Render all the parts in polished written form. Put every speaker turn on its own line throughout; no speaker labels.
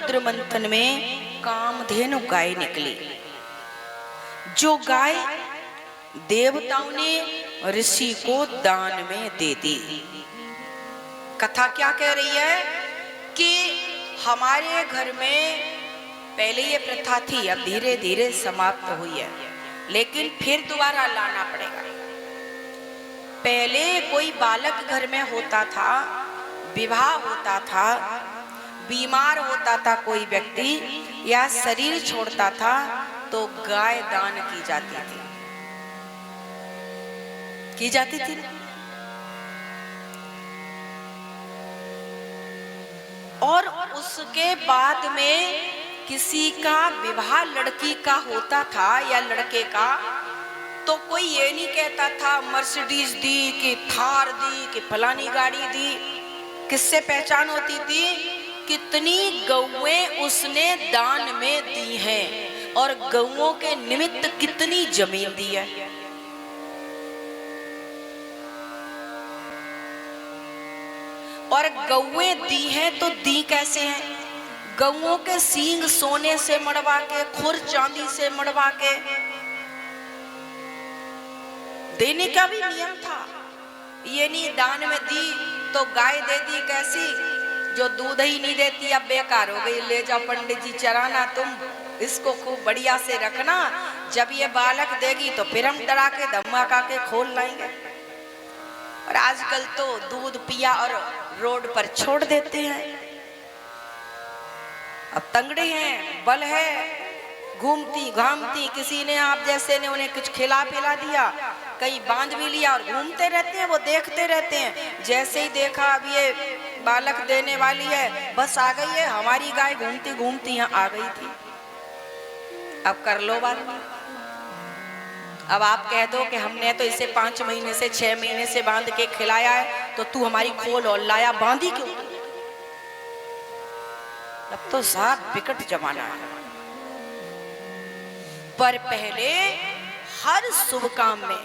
समुद्र मंथन में कामधेनु गाय निकली। जो गाय देवताओं ने ऋषि को दान में दे दी। कथा क्या कह रही है कि हमारे घर में पहले ये प्रथा थी, अब धीरे धीरे समाप्त हुई है, लेकिन फिर दोबारा लाना पड़ेगा। पहले कोई बालक घर में होता था, विवाह होता था, बीमार होता था कोई व्यक्ति या शरीर छोड़ता था तो गाय दान की जाती थी। और उसके बाद में किसी का विवाह लड़की का होता था या लड़के का, तो कोई ये नहीं कहता था मर्सिडीज दी कि थार दी कि फलानी गाड़ी दी। किससे पहचान होती थी? कितनी गौएं उसने दान में दी हैं और गौओं के निमित्त कितनी जमीन दी है। और गौएं दी हैं तो दी कैसे हैं? गौओं के सींग सोने से मड़वा के, खुर चांदी से मड़वा के देने का भी नियम था। ये नहीं दान में दी तो गाय दे दी कैसी, जो दूध ही नहीं देती अब बेकार हो गई, ले जाओ पंडित जी चराना, तुम इसको खूब बढ़िया से रखना, जब ये बालक देगी तो फिर हम डरा के धमाका के खोल लाएंगे। और आजकल तो दूध पिया और रोड पर छोड़ देते हैं। अब तंगड़े हैं, बल है, घूमती घामती, किसी ने आप जैसे ने उन्हें कुछ खिला पिला दिया, कहीं बांध भी लिया और घूमते रहते हैं, वो देखते रहते हैं। जैसे ही देखा अब ये बालक देने वाली है, बस आ गई है, हमारी गाय घूमती घूमती यहाँ आ गई थी, अब कर लो बात। अब आप कह दो कि हमने तो इसे 5 महीने से 6 महीने से बांध के खिलाया है, तो तू हमारी खोल और लाया, बांधी क्यों? अब तो साथ विकट जमाना है। पर पहले हर शुभ काम में,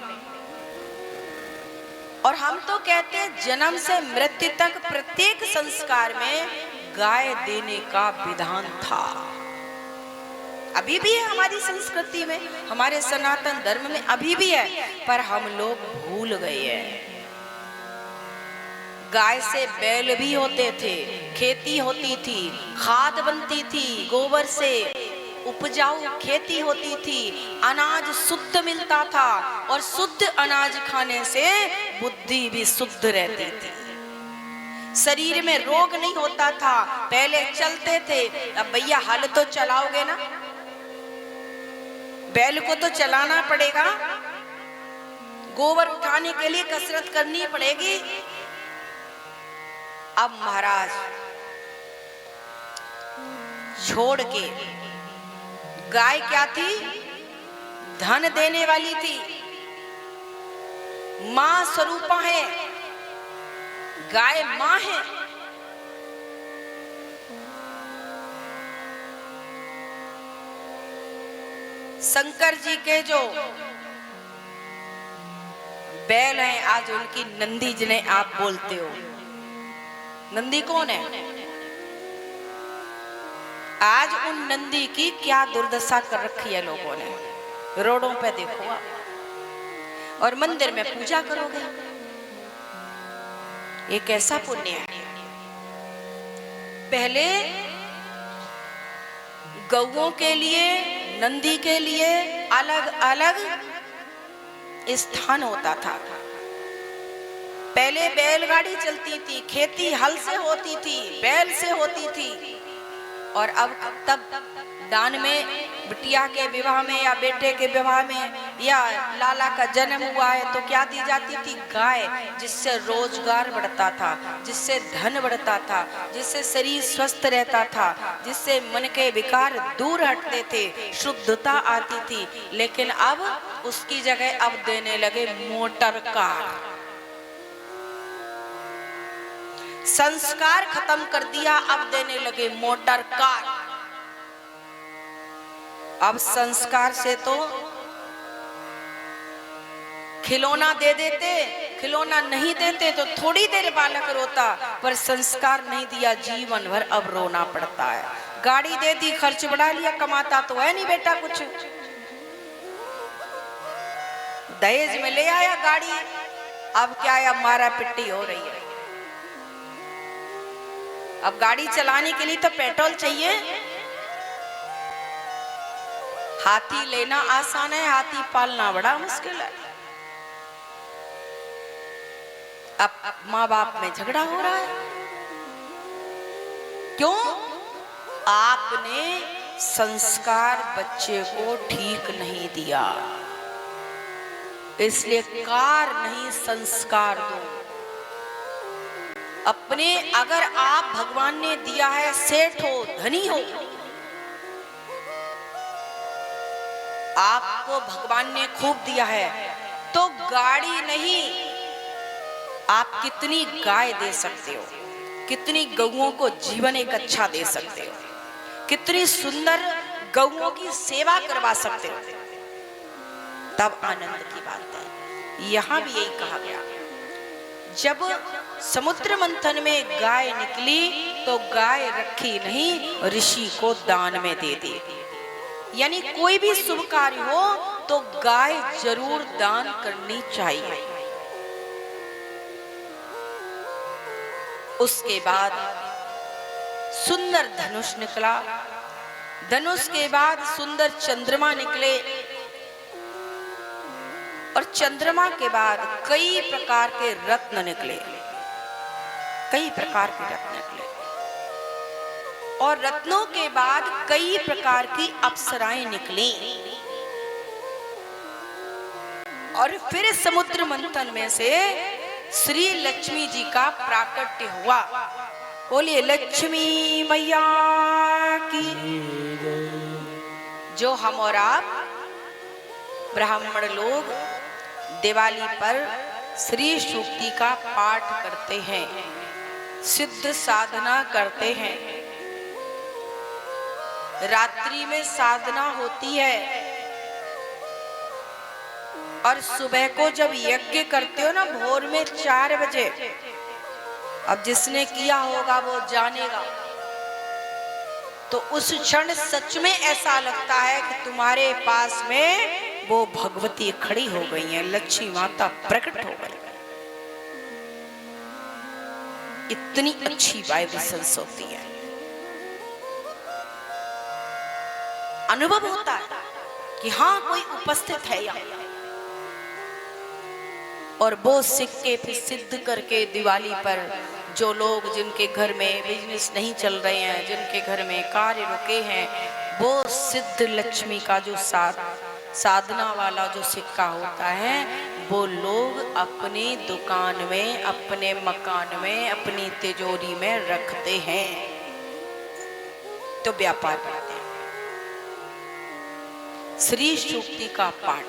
और हम तो कहते हैं जन्म से मृत्यु तक प्रत्येक संस्कार में गाय देने का विधान था। अभी भी है हमारी संस्कृति में, हमारे सनातन धर्म में अभी भी है, पर हम लोग भूल गए हैं। गाय से बैल भी होते थे, खेती होती थी, खाद बनती थी, गोबर से उपजाऊ खेती होती थी, अनाज शुद्ध मिलता था, और शुद्ध अनाज खाने से बुद्धि भी शुद्ध रहती थी, शरीर में रोग नहीं होता था। पहले चलते थे, अब भैया हल तो चलाओगे ना, बैल को तो चलाना पड़ेगा, गोबर उठाने के लिए कसरत करनी पड़ेगी। अब महाराज छोड़ के, गाय क्या थी? धन देने वाली थी, मां स्वरूपा है, गाय मां है। शंकर जी के जो बैल हैं, आज उनकी नंदी जिन्हें आप बोलते हो, नंदी कौन है? आज उन नंदी की क्या दुर्दशा कर रखी है लोगों ने। रोडों पे देखो आप, और मंदिर में पूजा करोगे, ये कैसा पुण्य है। पहले गौओं के लिए, नंदी के लिए अलग अलग स्थान होता था। पहले बैलगाड़ी चलती थी, खेती हल से होती थी, बैल से होती थी, और अब तब दान में, बिटिया के विवाह में या बेटे के विवाह में या लाला का जन्म हुआ है तो क्या दी जाती थी? गाय, जिससे रोजगार बढ़ता था, जिससे धन बढ़ता था, जिससे शरीर स्वस्थ रहता था, जिससे मन के विकार दूर हटते थे, शुद्धता आती थी। लेकिन अब उसकी जगह अब देने लगे मोटर कार। संस्कार खत्म कर दिया, अब देने लगे मोटर कार। अब संस्कार से तो खिलौना दे देते, खिलौना नहीं देते तो थोड़ी देर बालक रोता, पर संस्कार नहीं दिया जीवन भर अब रोना पड़ता है। गाड़ी दे दी, खर्च बढ़ा लिया, कमाता तो है नहीं बेटा कुछ, दहेज में ले आया गाड़ी, अब क्या है, अब मारा पिट्टी हो रही है। अब गाड़ी चलाने के लिए तो पेट्रोल चाहिए। हाथी लेना आसान है, हाथी पालना बड़ा मुश्किल है। अब माँ बाप में झगड़ा हो रहा है, क्यों? आपने संस्कार बच्चे को ठीक नहीं दिया, इसलिए कार नहीं संस्कार दो अपने। अगर आप भगवान ने दिया है, सेठ हो, धनी हो, आपको भगवान ने खूब दिया है, तो गाड़ी नहीं, आप कितनी गाय दे सकते हो, कितनी गौओं को जीवन एक अच्छा दे सकते हो, कितनी सुंदर गौओं की सेवा करवा सकते हो, तब आनंद की बात है। यहां भी यही कहा गया, जब समुद्र मंथन में गाय निकली तो गाय रखी नहीं, ऋषि को दान में दे दी। यानी कोई भी शुभ कार्य हो तो गाय जरूर दान करनी चाहिए। उसके बाद सुंदर धनुष निकला, धनुष के बाद सुंदर चंद्रमा निकले, और चंद्रमा के बाद कई प्रकार के रत्न निकले, कई प्रकार के रत्न निकले, और रत्नों के बाद कई प्रकार की अप्सराएं निकली, और फिर समुद्र मंथन में से श्री लक्ष्मी जी का प्राकट्य हुआ। बोलिए लक्ष्मी मैया की। जो हम और आप ब्राह्मण लोग दिवाली पर श्री सूक्ति का पाठ करते हैं, सिद्ध साधना करते हैं, रात्रि में साधना होती है, और सुबह को जब यज्ञ करते हो ना, भोर में 4 बजे, अब जिसने किया होगा वो जानेगा, तो उस क्षण सच में ऐसा लगता है कि तुम्हारे पास में वो भगवती खड़ी हो गई है, लक्ष्मी माता प्रकट हो गई। इतनी अच्छी वाइब्रेशंस होती है, अनुभव होता है कि हाँ कोई उपस्थित है यहाँ, और वो सिक्के फिर सिद्ध करके दिवाली पर जो लोग जिनके घर में बिजनेस नहीं चल रहे हैं, जिनके घर में कार्य रुके हैं, वो सिद्ध लक्ष्मी का जो साधना वाला जो सिक्का होता है, वो लोग अपनी दुकान में, अपने मकान में, अपनी तिजोरी में रखते हैं, तो व्यापार करते हैं। श्री सूक्ति का पाठ